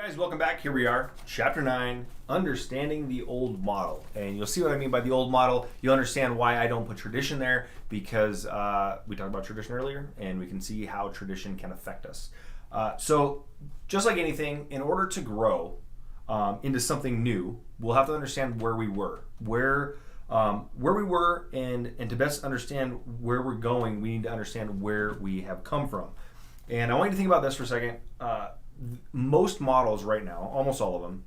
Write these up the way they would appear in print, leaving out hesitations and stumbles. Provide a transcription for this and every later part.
Guys, welcome back. Here we are, Chapter 9, Understanding the Old Model. And you'll see what I mean by the old model. You'll understand why I don't put tradition there, because we talked about tradition earlier, and we can see how tradition can affect us. So, just like anything, in order to grow into something new, we'll have to understand where we were. Where we were, and to best understand where we're going, we need to understand where we have come from. And I want you to think about this for a second. Most models right now, almost all of them,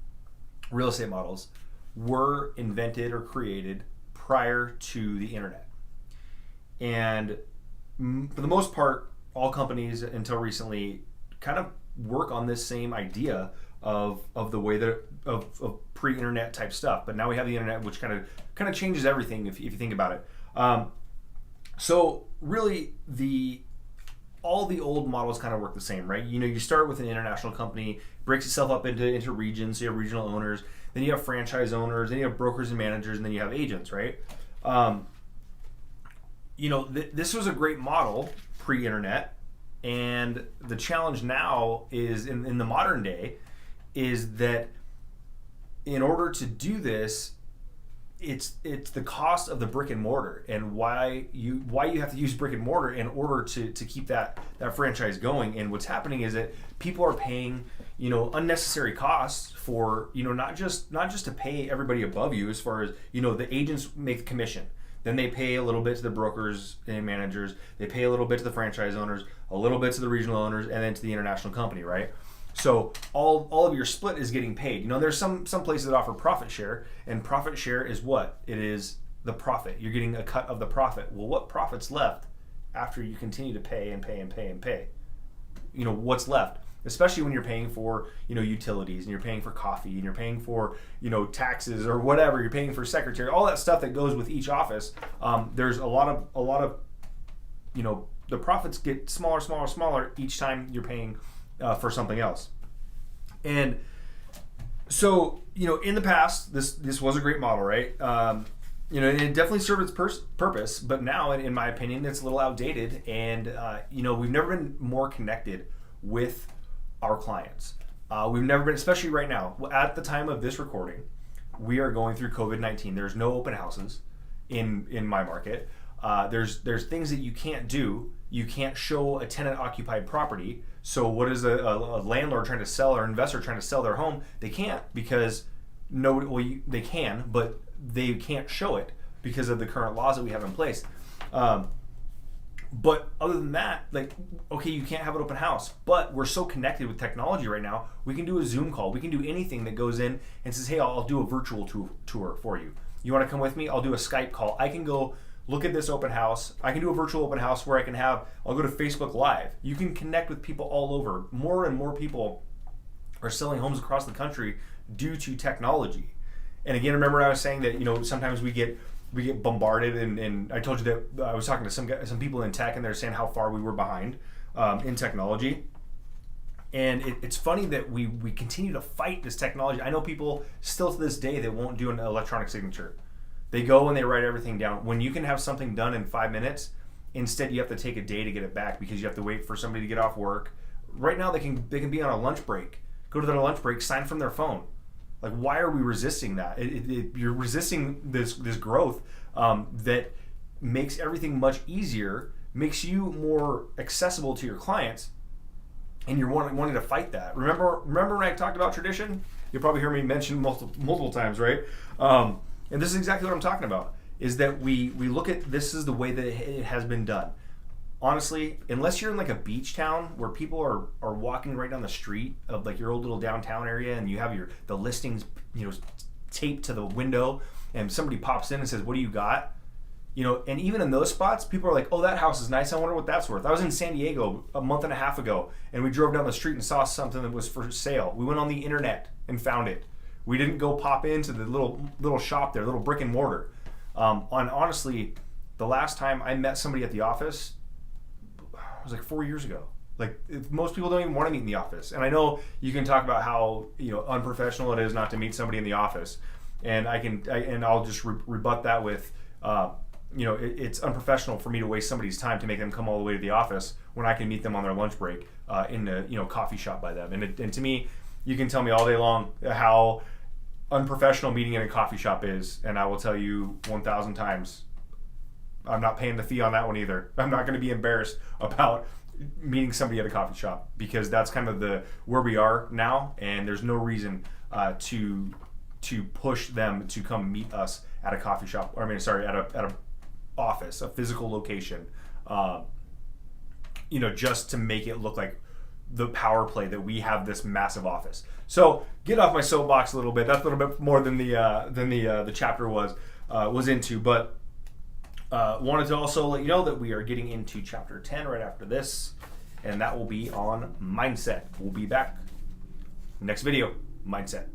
real estate models, were invented or created prior to the internet. And for the most part, all companies until recently kind of work on this same idea of the way that of pre-internet type stuff. But now we have the internet, which kind of changes everything if you think about it. So really all the old models kind of work the same, right? You know, you start with an international company, breaks itself up into regions, so you have regional owners, then you have franchise owners, then you have brokers and managers, and then you have agents, right? This was a great model pre-internet, and the challenge now is in the modern day is that in order to do this, it's the cost of the brick and mortar, and why you have to use brick and mortar in order to keep that franchise going. And what's happening is that people are paying unnecessary costs for not just to pay everybody above you, as far as the agents make the commission, then they pay a little bit to the brokers and managers, they pay a little bit to the franchise owners, a little bit to the regional owners, and then to the international company, right? So all of your split is getting paid. There's some places that offer profit share, and profit share is what? It is the profit. You're getting a cut of the profit. Well, what profit's left after you continue to pay and pay and pay and pay? What's left? Especially when you're paying for, utilities, and you're paying for coffee, and you're paying for, taxes or whatever, you're paying for secretary, all that stuff that goes with each office. There's a lot of, the profits get smaller each time you're paying for something else. And so, in the past, this was a great model, right? And it definitely served its purpose, but now, in my opinion, it's a little outdated, and we've never been more connected with our clients. We've never been, especially right now, at the time of this recording, we are going through COVID-19. There's no open houses in my market. There's things that you can't do. You can't show a tenant-occupied property. So what is a landlord trying to sell, or investor trying to sell their home? They can't, because they can, but they can't show it because of the current laws that we have in place. But other than that, okay, you can't have an open house, but we're so connected with technology right now, we can do a Zoom call. We can do anything that goes in and says, hey, I'll do a virtual tour for you. You want to come with me? I'll do a Skype call. I can go look at this open house. I can do a virtual open house where I'll go to Facebook Live. You can connect with people all over. More and more people are selling homes across the country due to technology. And again, remember I was saying that, sometimes we get bombarded, and I told you that I was talking to some people in tech, and they're saying how far we were behind in technology. And it's funny that we continue to fight this technology. I know people still to this day that won't do an electronic signature. They go and they write everything down. When you can have something done in 5 minutes, instead you have to take a day to get it back because you have to wait for somebody to get off work. Right now they can be on a lunch break, go to their lunch break, sign from their phone. Why are we resisting that? You're resisting this growth that makes everything much easier, makes you more accessible to your clients, and you're wanting to fight that. Remember when I talked about tradition? You'll probably hear me mention multiple times, right? And this is exactly what I'm talking about, is that we look at this is the way that it has been done. Honestly, unless you're in a beach town where people are walking right down the street of your old little downtown area, and you have the listings taped to the window, and somebody pops in and says, what do you got? And even in those spots, people are like, oh, that house is nice, I wonder what that's worth. I was in San Diego a month and a half ago, and we drove down the street and saw something that was for sale. We went on the internet and found it. We didn't go pop into the little shop there, little brick and mortar. Honestly, the last time I met somebody at the office was 4 years ago. Most people don't even want to meet in the office. And I know you can talk about how unprofessional it is not to meet somebody in the office, and I'll just rebut that with it's unprofessional for me to waste somebody's time to make them come all the way to the office when I can meet them on their lunch break in a coffee shop by them. And to me, You can tell me all day long how unprofessional meeting in a coffee shop is, and I will tell you 1,000 times, I'm not paying the fee on that one either. I'm not going to be embarrassed about meeting somebody at a coffee shop, because that's kind of where we are now, and there's no reason to push them to come meet us at a coffee shop. Or, I mean, sorry, at a office, a physical location. Just to make it look like the power play that we have this massive office. So get off my soapbox a little bit. That's a little bit more than the chapter was into, but wanted to also let you know that we are getting into chapter 10 right after this, and that will be on mindset. We'll be back next video. Mindset.